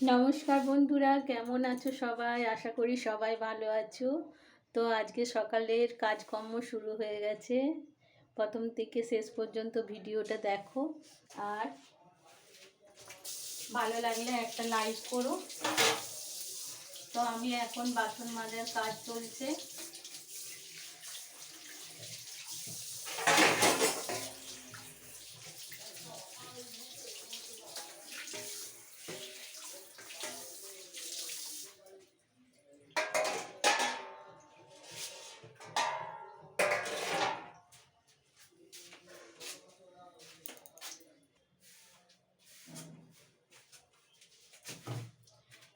নমস্কার বন্ধুরা, কেমন আছো সবাই? আশা করি সবাই ভালো আছো। তো আজকে সকালের কাজকর্ম শুরু হয়ে গেছে। প্রথম থেকে শেষ পর্যন্ত ভিডিওটা দেখো, আর ভালো লাগলে একটা লাইক করো। তো আমি এখন বাসন মাজার কাজ চলছে।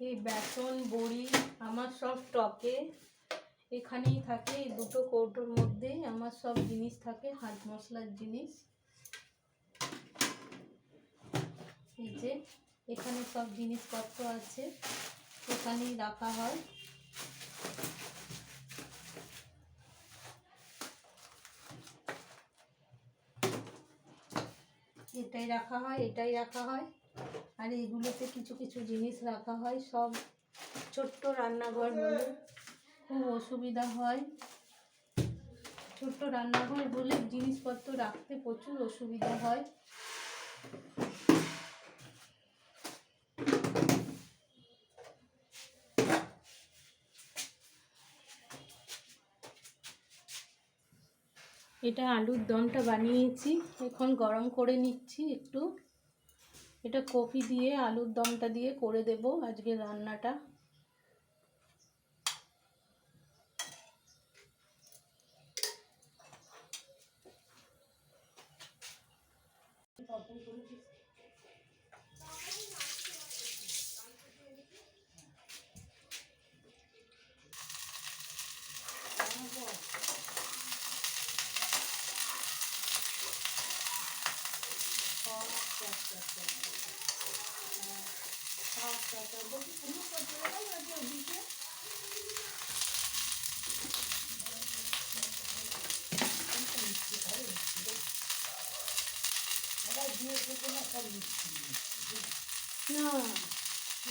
এই বেসন বড়ি আমার সব টকে এখানেই থাকে। এই দুটো কৌটোর মধ্যেই আমার সব জিনিস থাকে, হাত মশলার জিনিস। এই যে এখানে সব জিনিসপত্র আছে, এখানেই রাখা হয়। এটাই রাখা হয়। আর এইগুলোতে কিছু কিছু জিনিস রাখা হয়। সব ছোট্ট রান্নাঘর বলে খুব অসুবিধা হয়। ছোট্ট রান্নাঘর বলে জিনিসপত্র রাখতে প্রচুর অসুবিধা হয়। এটা আলুর দমটা বানিয়েছি, এখন গরম করে নিচ্ছি একটু। এটা কপি দিয়ে আলুর দমটা দিয়ে করে দেব আজকে রান্নাটা। না,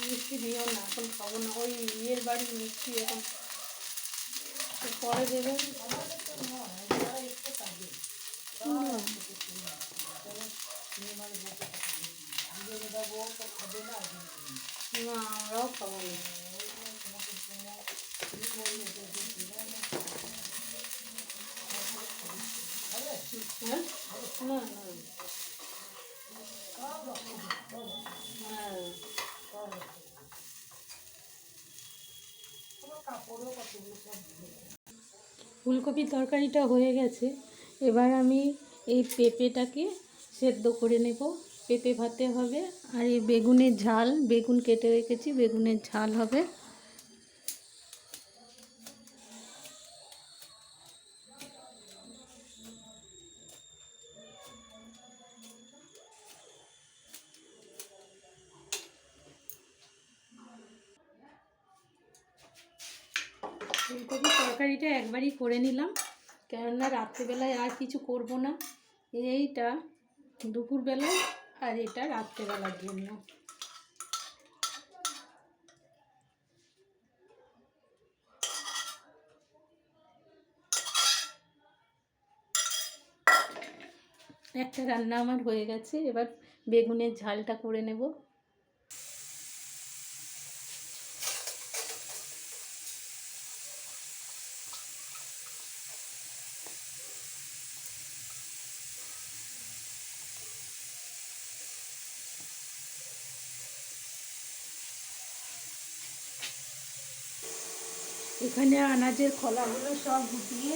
মিষ্টি দিও না, এখন খাবো না। ওই ইয়ের বাড়ির মিষ্টি এখন পরে দেবেন। না, আমরাও খাবো না। হ্যাঁ, না না, হ্যাঁ। ফুলকপির তরকারিটা হয়ে গেছে। এবার আমি এই পেঁপেটাকে সেদ্ধ করে নেব। পেঁপে ভাতে হবে। আর এই বেগুনের ঝাল, বেগুন কেটে রেখেছি, বেগুনের ঝাল হবে। ফুলকপির তরকারিটা একবারই করে নিলাম, কেননা রাত্রেবেলায় আর কিছু করব না। এইটা দুপুরবেলায় আর এটা রাত্রেবেলার জন্য। একটা রান্না আমার হয়ে গেছে, এবার বেগুনের ঝালটা করে নেব। এখানে আনাজের খোলাগুলো সব গুটিয়ে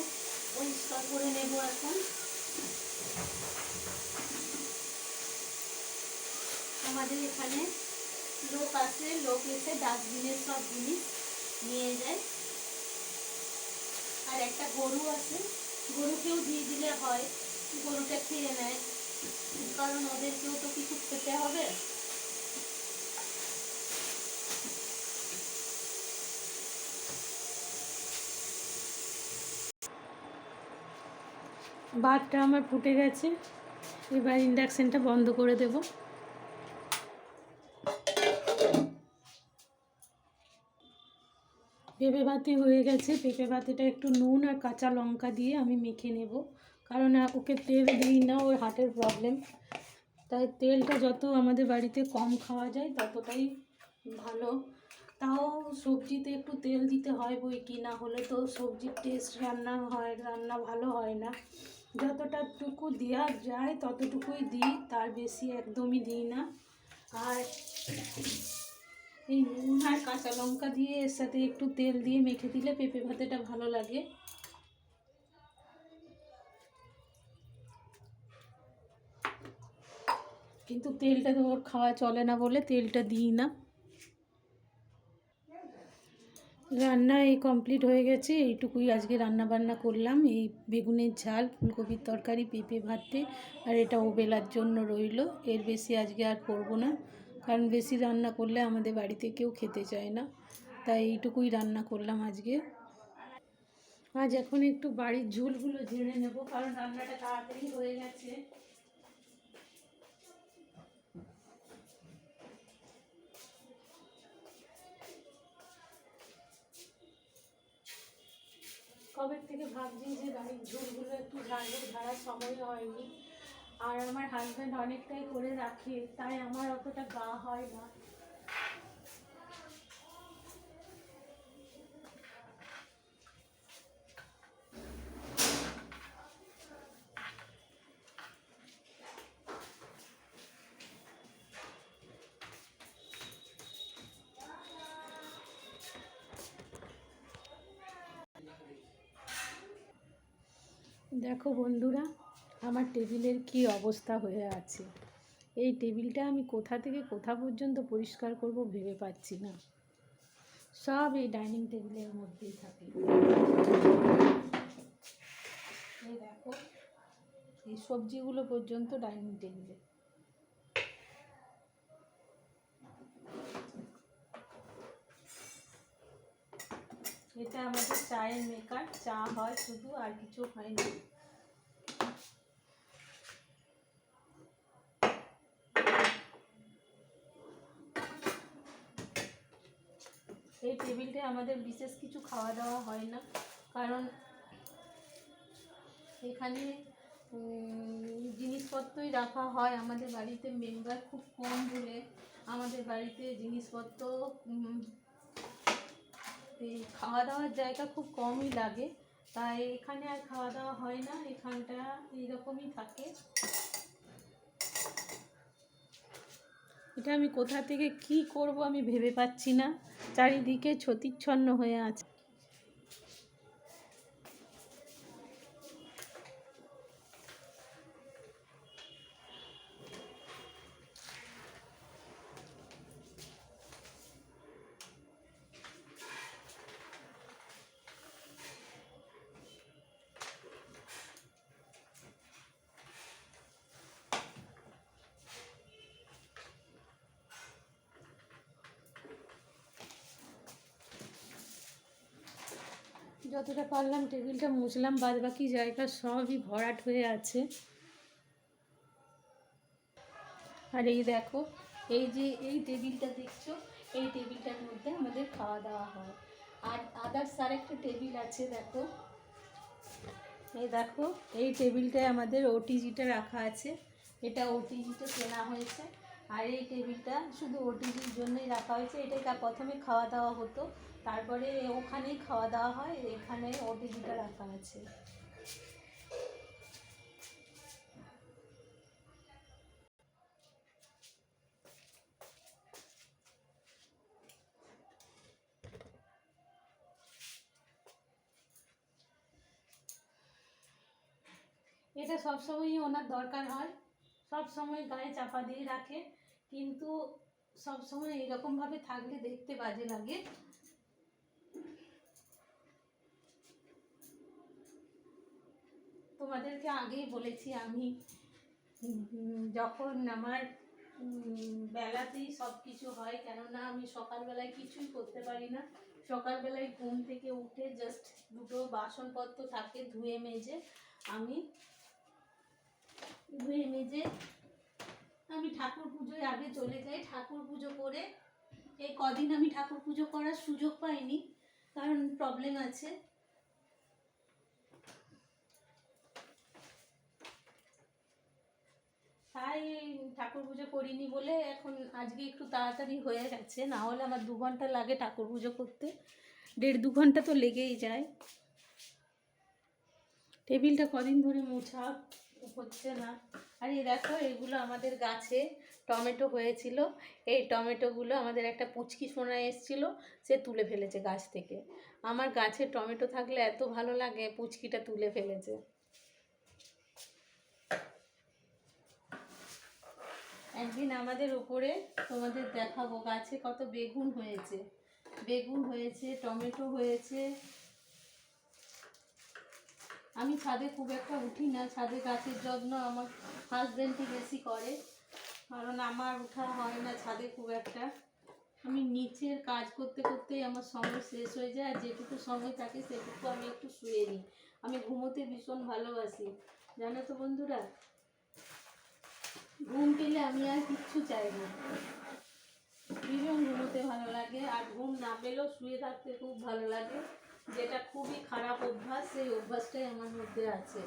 পরিষ্কার করে নেব এখন। আমাদের এখানে লোক আছে, লোক এসে ডাস্টবিনের সব জিনিস নিয়ে যায়। আর একটা গরু আছে, গরুকেও দিয়ে দিলে হয়, গরুটা খেয়ে নেয়, কারণ ওদেরকেও তো কিছু খেতে হবে। ভাতটা আমার ফুটে গেছে, এবার ইন্ডাকশানটা বন্ধ করে দেব। পেঁপে ভাতে হয়ে গেছে। পেঁপে ভাতেটা একটু নুন আর কাঁচা লঙ্কা দিয়ে আমি মেখে নেব, কারণ ওকে তেল দিই না, ওর হার্টের প্রবলেম। তাই তেলটা যত আমাদের বাড়িতে কম খাওয়া যায় ততটাই ভালো। তাও সবজিতে একটু তেল দিতে হয় বই কি, না হলে তো সবজির টেস্ট রান্না ভালো হয় না। যতটুকু দেওয়া যায় ততটুকুই দিই, তার বেশি একদমই দিই না। আর এই নুন আর কাঁচা লঙ্কা দিয়ে এর সাথে একটু তেল দিয়ে মেখে দিলে পেঁপে ভাতেটা ভালো লাগে। কিন্তু তেলটা তো ওর খাওয়া চলে না বলে তেলটা দিই না। রান্না এই কমপ্লিট হয়ে গেছে। এইটুকুই আজকে রান্না বান্না করলাম। এই বেগুনের ঝাল, ফুলকপির তরকারি, পেঁপে ভাতে, আর এটা ওবেলার জন্য রইল। এর বেশি আজকে আর করব না, কারণ বেশি রান্না করলে আমাদের বাড়িতে কেউ খেতে চায় না। তাই এইটুকুই রান্না করলাম আজকে। আজ এখন একটু বাড়ির ঝুলগুলো ঝেড়ে নেব, কারণ রান্নাটা তাড়াতাড়ি হয়ে গেছে। কবে থেকে ভাবছি যে বাড়ির ঝুলগুলো একটু ঝাড়ার সময় হয়নি। আর আমার হাজব্যান্ড অনেকটাই করে রাখে, তাই আমার অতটা গা হয় না। দেখো বন্ধুরা, আমার টেবিলের কি অবস্থা হয়ে আছে। এই টেবিলটা আমি কোথা থেকে কোথা পর্যন্ত পরিষ্কার করব ভেবে পাচ্ছি না। সব এই ডাইনিং টেবিলের মধ্যেই থাকে। এই দেখো, এই সবজিগুলো পর্যন্ত ডাইনিং টেবিলে। এটা আমাদের চায়ের মেকার, চা হয় শুধু, আর কিছু হয় না। এই টেবিলটায় আমাদের বিশেষ কিছু খাওয়া দাওয়া হয় না, কারণ এখানে জিনিসপত্রই রাখা হয়। আমাদের বাড়িতে মেম্বার খুব কম বলে আমাদের বাড়িতে জিনিসপত্র এই খাওয়া দাওয়ার জায়গা খুব কমই লাগে, তাই এখানে আর খাওয়া দাওয়া হয় না। এখানটা এইরকমই থাকে। এটা আমি কোথা থেকে কি করব আমি ভেবে পাচ্ছি না। চারিদিকে ছতিচ্ছন্ন হয়ে আছে। যতটা পারলাম টেবিলটা মুছলাম, বাদ বাকি জায়গা সবই ভরাট হয়ে আছে। আর এই দেখো, এই যে এই টেবিলটা দেখছো, এই টেবিলটার মধ্যে আমাদের খাওয়া দাওয়া হয়। আর আদার্স আরেকটা টেবিল আছে, দেখো এই দেখো, এই টেবিলটায় আমাদের ওটিজিটা রাখা আছে। এটা ওটিজিটা কেনা হয়েছে। আর এই টেবিলটা শুধু ওটিজির জন্যই রাখা হয়েছে। এটাই প্রথমে খাওয়া দাওয়া হতো, তারপরে ওখানেই খাওয়া দাওয়া হয়, এখানে ওটিজিটা রাখা আছে। এটা সবসময়ই ওনার দরকার হয়, সব সময় গায়ে চাপা দিয়ে রাখে, কিন্তু সব সময় এরকমভাবে থাকলে দেখতে বাজে লাগে। তোমাদেরকে আগেই বলেছি আমি, যখন আমার বেলাতেই সব কিছু হয়, কেননা আমি সকালবেলায় কিছুই করতে পারি না। সকালবেলায় ঘুম থেকে উঠে জাস্ট দুটো বাসনপত্র থাকে, ধুয়ে মেজে আমি ঠাকুর পুজোয় আগে চলে যাই। ঠাকুর পুজো করে, এই কদিন আমি ঠাকুর পুজো করার সুযোগ পাইনি, কারণ প্রবলেম আছে। তাই ঠাকুর পুজো করিনি বলে এখন আজকে একটু তাড়াতাড়ি হয়ে গেছে, না হলে আমার 2 ঘন্টা লাগে ঠাকুর পুজো করতে, 1.5-2 ঘন্টা তো লেগেই যায়। টেবিলটা কদিন ধরে মোছা হচ্ছে না। আর এই দেখো, এগুলো আমাদের গাছে টমেটো হয়েছিল। এই টমেটোগুলো আমাদের একটা পুচকি সোনা এসেছিলো, সে তুলে ফেলেছে গাছ থেকে। আমার গাছে টমেটো থাকলে এত ভালো লাগে, পুচকিটা তুলে ফেলেছে। একদিন আমাদের উপরে তোমাদের দেখাবো গাছে কত বেগুন হয়েছে, বেগুন হয়েছে, টমেটো হয়েছে। আমি ছাদে খুব একটা উঠি না, ছাদে গাছের যত্ন আমার হাজব্যান্ডই বেশি করে, কারণ আমার ওঠা হয় না ছাদে খুব একটা। আমি নিচের কাজ করতে করতেই আমার সময় শেষ হয়ে যায়, আর যেটুকু সময় থাকে সেটুকু আমি একটু শুয়ে নিই। আমি ঘুমোতে ভীষণ ভালোবাসি, জানো তো বন্ধুরা। ঘুম পেলে আমি আর কিচ্ছু চাই না, ভীষণ ঘুমোতে ভালো লাগে। আর ঘুম না পেলেও শুয়ে থাকতে খুব ভালো লাগে, যেটা খুবই খারাপ অভ্যাস, সেই অভ্যাসটাই আমার মধ্যে আছে।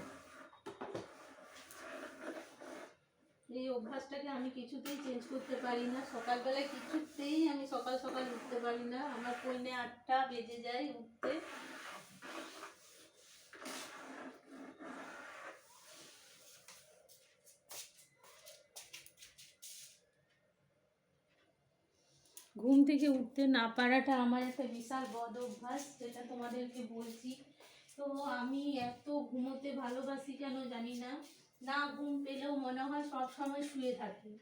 এই অভ্যাসটাকে আমি কিছুতেই চেঞ্জ করতে পারি না। সকালবেলায় কিছুতেই আমি সকাল সকাল উঠতে পারি না, আমার পৌনে 8টা বেজে যায় উঠতে। ঘুম থেকে উঠতে না পারাটা আমার একটা বিশাল বদ অভ্যাস, যেটা তোমাদেরকে বলছি। তো আমি এত ঘুমোতে ভালোবাসি কেন জানি না, না ঘুম পেলেও মনে হয় সব সময় শুয়ে থাকি,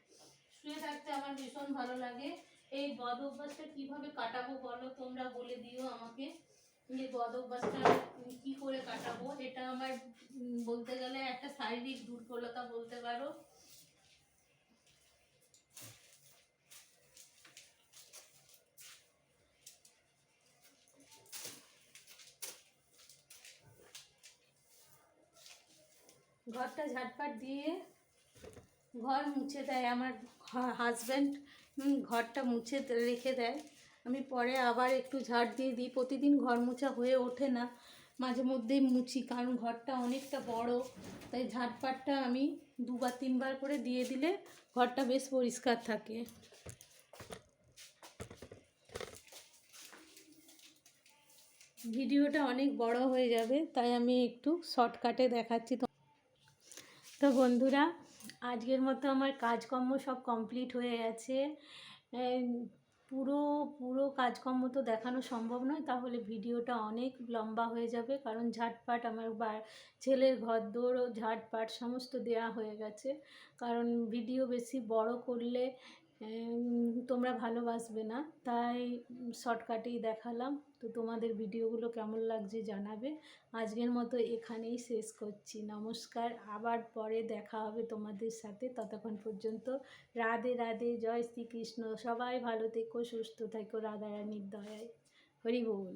শুয়ে থাকতে আমার ভীষণ ভালো লাগে। এই বদ অভ্যাসটা কীভাবে কাটাবো বলো, তোমরা বলে দিও আমাকে। এই বদ অভ্যাসটা কী করে কাটাবো, এটা আমার বলতে গেলে একটা শারীরিক দুর্বলতা বলতে পারো। ঘরটা ঝাটপাট দিয়ে ঘর মুছে দেয় আমার হাজব্যান্ড, ঘরটা মুছে রেখে দেয়। আমি পরে আবার একটু ঝাড় দিয়ে দিই। প্রতিদিন ঘর মোছা হয়ে ওঠে না, মাঝে মধ্যেই মুছি, কারণ ঘরটা অনেকটা বড়। তাই ঝাটপাটটা আমি 2-3 বার করে দিয়ে দিলে ঘরটা বেশ পরিষ্কার থাকে। ভিডিওটা অনেক বড় হয়ে যাবে, তাই আমি একটু শর্টকাটে দেখাচ্ছি। তো বন্ধুরা, আজকের মতো আমার কাজকর্ম সব কমপ্লিট হয়ে গেছে। পুরো পুরো কাজকর্ম তো দেখানো সম্ভব নয়, তাহলে ভিডিওটা অনেক লম্বা হয়ে যাবে। কারণ ঝাটপাট আমার ছেলের ঘরদোর ঝাটপাট সমস্ত দেয়া হয়ে গেছে। কারণ ভিডিও বেশি বড় করলে তোমরা ভালোবাসবে না, তাই শর্টকাটেই দেখালাম। তো তোমাদের ভিডিওগুলো কেমন লাগছে জানাবে। আজকের মতো এখানেই শেষ করছি, নমস্কার। আবার পরে দেখা হবে তোমাদের সাথে, ততক্ষণ পর্যন্ত রাধে রাধে, জয় শ্রীকৃষ্ণ। সবাই ভালো থেকো, সুস্থ থেকো, রাধারানীর দয়ায়। হরি বল।